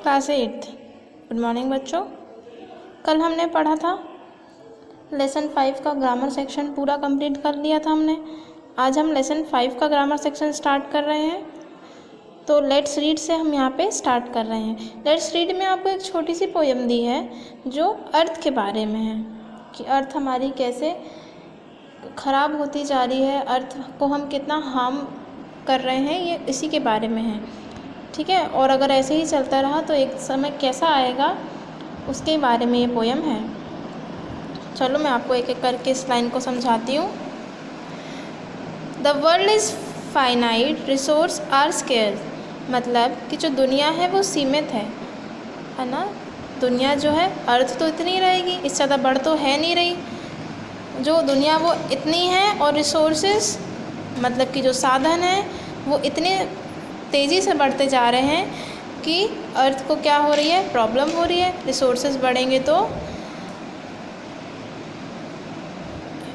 Class 8। Good morning बच्चों। कल हमने पढ़ा था लेसन 5 का ग्रामर सेक्शन पूरा कंप्लीट कर लिया था हमने। आज हम लेसन 5 का ग्रामर सेक्शन स्टार्ट कर रहे हैं। तो लेट्स रीड से हम यहाँ पे स्टार्ट कर रहे हैं। लेट्स रीड में आपको एक छोटी सी पोयम दी है जो अर्थ के बारे में है कि अर्थ हमारी कैसे ख़राब होती जा रही है, अर्थ को हम कितना हार्म कर रहे हैं, ये इसी के बारे में है। ठीक है, और अगर ऐसे ही चलता रहा तो एक समय कैसा आएगा उसके बारे में ये पोयम है। चलो मैं आपको एक एक करके इस लाइन को समझाती हूँ। The world is finite, resource are scarce. मतलब कि जो दुनिया है वो सीमित है ना। दुनिया जो है, अर्थ तो इतनी रहेगी, इससे ज़्यादा बढ़ तो है नहीं रही। जो दुनिया वो इतनी है और रिसोर्सेस मतलब कि जो साधन हैं वो इतने तेज़ी से बढ़ते जा रहे हैं कि अर्थ को क्या हो रही है, प्रॉब्लम हो रही है। रिसोर्सेज बढ़ेंगे तो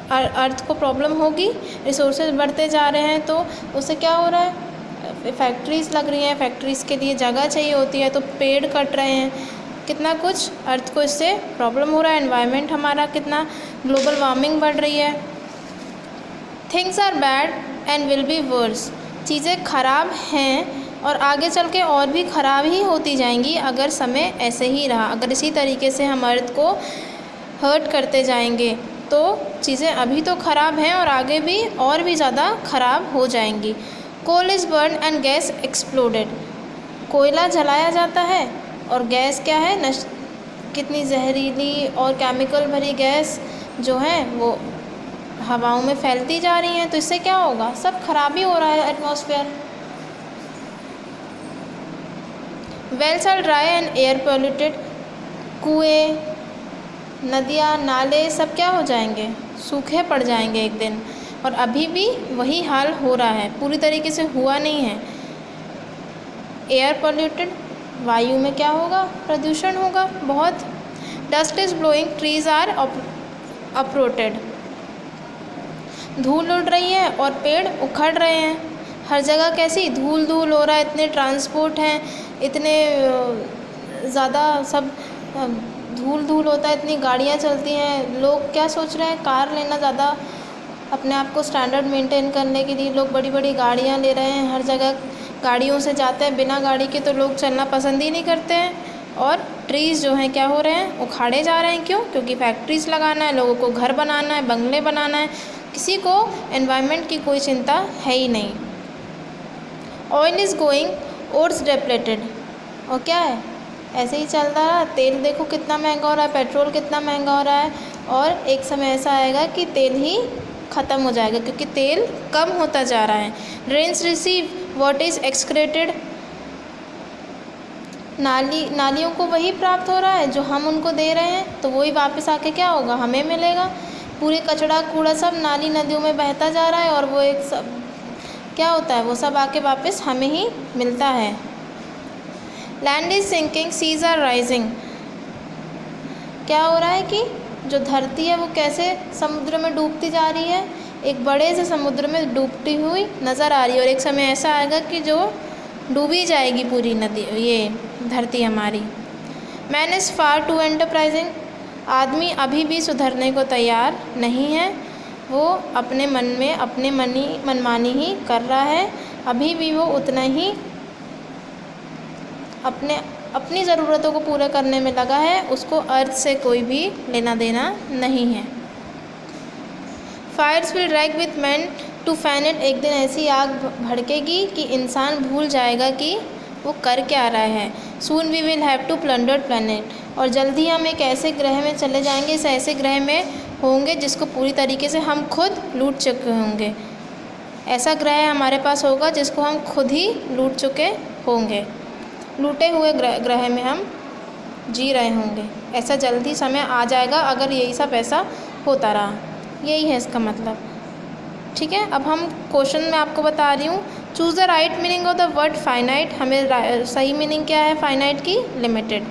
अर्थ को प्रॉब्लम होगी। रिसोर्सेज बढ़ते जा रहे हैं तो उससे क्या हो रहा है, फैक्ट्रीज़ लग रही हैं, फैक्ट्रीज़ के लिए जगह चाहिए होती है तो पेड़ कट रहे हैं, कितना कुछ अर्थ को इससे प्रॉब्लम हो रहा है। एनवायरनमेंट हमारा कितना, ग्लोबल वार्मिंग बढ़ रही है। Things are bad and will be worse. चीज़ें ख़राब हैं और आगे चल के और भी ख़राब ही होती जाएंगी अगर समय ऐसे ही रहा। अगर इसी तरीके से हम अर्थ को हर्ट करते जाएंगे तो चीज़ें अभी तो ख़राब हैं और आगे भी और भी ज़्यादा ख़राब हो जाएंगी। Coal is burn and gas exploded. कोयला जलाया जाता है और गैस क्या है, कितनी जहरीली और केमिकल भरी गैस जो है वो हवाओं में फैलती जा रही हैं। तो इससे क्या होगा, सब खराबी हो रहा है atmosphere. Wells are dry and air polluted. कुएँ, नदियाँ, नाले सब क्या हो जाएंगे, सूखे पड़ जाएंगे एक दिन। और अभी भी वही हाल हो रहा है, पूरी तरीके से हुआ नहीं है। एयर पोल्यूटेड, वायु में क्या होगा, प्रदूषण होगा बहुत। Dust is blowing, trees are uprooted. धूल उड़ रही है और पेड़ उखड़ रहे हैं। हर जगह कैसी धूल धूल हो रहा है, इतने ट्रांसपोर्ट हैं, इतने ज़्यादा सब धूल धूल होता है, इतनी गाड़ियाँ चलती हैं। लोग क्या सोच रहे हैं, कार लेना ज़्यादा, अपने आप को स्टैंडर्ड मेंटेन करने के लिए लोग बड़ी बड़ी गाड़ियाँ ले रहे हैं। हर जगह गाड़ियों से जाते हैं, बिना गाड़ी के तो लोग चलना पसंद ही नहीं करते हैं। और ट्रीज़ जो हैं क्या हो रहे हैं, उखाड़े जा रहे हैं। क्यों? क्योंकि फैक्ट्रीज़ लगाना है, लोगों को घर बनाना है, बंगले बनाना है, किसी को एनवायरनमेंट की कोई चिंता है ही नहीं। Oil is going ores depleted. और क्या है, ऐसे ही चल रहा है। तेल देखो कितना महंगा हो रहा है, पेट्रोल कितना महंगा हो रहा है। और एक समय ऐसा आएगा कि तेल ही ख़त्म हो जाएगा क्योंकि तेल कम होता जा रहा है। Rains receive what is excreted. नालियों को वही प्राप्त हो रहा है जो हम उनको दे रहे हैं, तो वही वापस आके क्या होगा, हमें मिलेगा। पूरे कचड़ा कूड़ा सब नाली नदियों में बहता जा रहा है और वो एक सब क्या होता है, वो सब आके वापस हमें ही मिलता है। Land is sinking, seas are rising. क्या हो रहा है कि जो धरती है वो कैसे समुद्र में डूबती जा रही है, एक बड़े से समुद्र में डूबती हुई नज़र आ रही है। और एक समय ऐसा आएगा कि जो डूबी जाएगी पूरी नदी, ये धरती हमारी। Man is far too enterprising. आदमी अभी भी सुधरने को तैयार नहीं है, वो अपने मन में अपने मनमानी ही कर रहा है। अभी भी वो उतना ही अपनी ज़रूरतों को पूरा करने में लगा है, उसको अर्थ से कोई भी लेना देना नहीं है। Fires will drag with man to fan it. एक दिन ऐसी आग भड़केगी कि इंसान भूल जाएगा कि वो कर क्या रहा है। Soon we will have to plunder planet. और जल्दी हम एक ऐसे ग्रह में चले जाएंगे, इस ऐसे ग्रह में होंगे जिसको पूरी तरीके से हम खुद लूट चुके होंगे। ऐसा ग्रह हमारे पास होगा जिसको हम खुद ही लूट चुके होंगे, लूटे हुए ग्रह में हम जी रहे होंगे। ऐसा जल्दी समय आ जाएगा अगर यही सब ऐसा होता रहा। यही है इसका मतलब। ठीक है, अब हम क्वेश्चन में आपको बता रही हूँ। Choose the right meaning of the word finite. हमें सही मीनिंग क्या है फाइनाइट की, limited.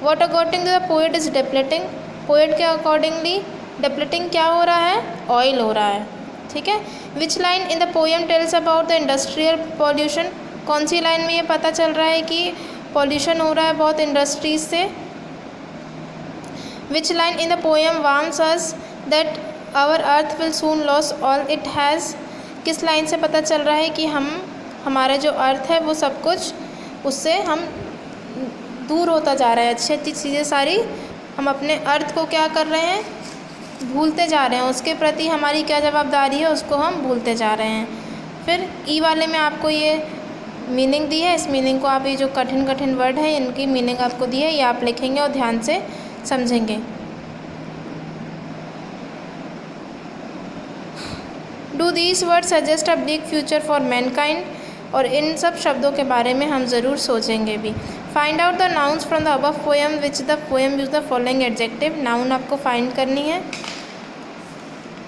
What according to the poet is depleting. Poet के अकॉर्डिंगली डेप्लेटिंग क्या हो रहा है, ऑयल हो रहा है। ठीक है। विच line in the poem tells about the industrial pollution. कौन सी लाइन में ये पता चल रहा है कि पॉल्यूशन हो रहा है बहुत इंडस्ट्रीज से। Which line in the poem warns us that our earth will soon lose all it has. किस लाइन से पता चल रहा है कि हमारा जो अर्थ है वो सब कुछ उससे हम दूर होता जा रहा है, अच्छी अच्छी चीज़ें सारी हम अपने अर्थ को क्या कर रहे हैं, भूलते जा रहे हैं, उसके प्रति हमारी क्या जवाबदारी है उसको हम भूलते जा रहे हैं। फिर ई वाले में आपको ये मीनिंग दी है, इस मीनिंग को आप ये जो कठिन कठिन वर्ड है इनकी मीनिंग आपको दी है, ये आप लिखेंगे और ध्यान से समझेंगे। Do these word suggest a big future for Mankind. और इन सब शब्दों के बारे में हम ज़रूर सोचेंगे भी। Find out the nouns from the above poem which the poem use the following adjective. Noun आपको फाइंड करनी है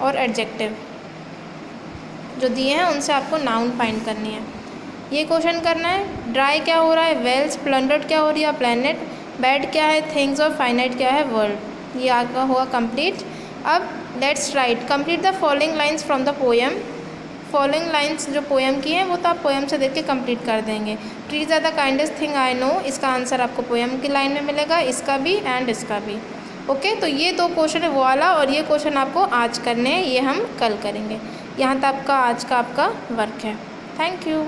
और एडजेक्टिव जो दिए हैं उनसे आपको नाउन फाइंड करनी है। ये क्वेश्चन करना है। ड्राई क्या हो रहा है, वेल्स। प्लंडर्ड क्या हो रही है, प्लैनेट। बैड क्या है, थिंग्स। और फाइनाइट क्या है, वर्ल्ड। ये आपका हुआ कंप्लीट। अब let's write complete the following lines from the poem. Following lines जो पोएम की हैं वो तो आप पोएम से देख के कंप्लीट कर देंगे। Trees are the kindest thing I know, इसका आंसर आपको पोएम की लाइन में मिलेगा, इसका भी एंड इसका भी। ओके, तो ये दो क्वेश्चन है वो वाला, और ये क्वेश्चन आपको आज करने हैं, ये हम कल करेंगे। यहाँ तक आपका आज का आपका वर्क है। Thank you.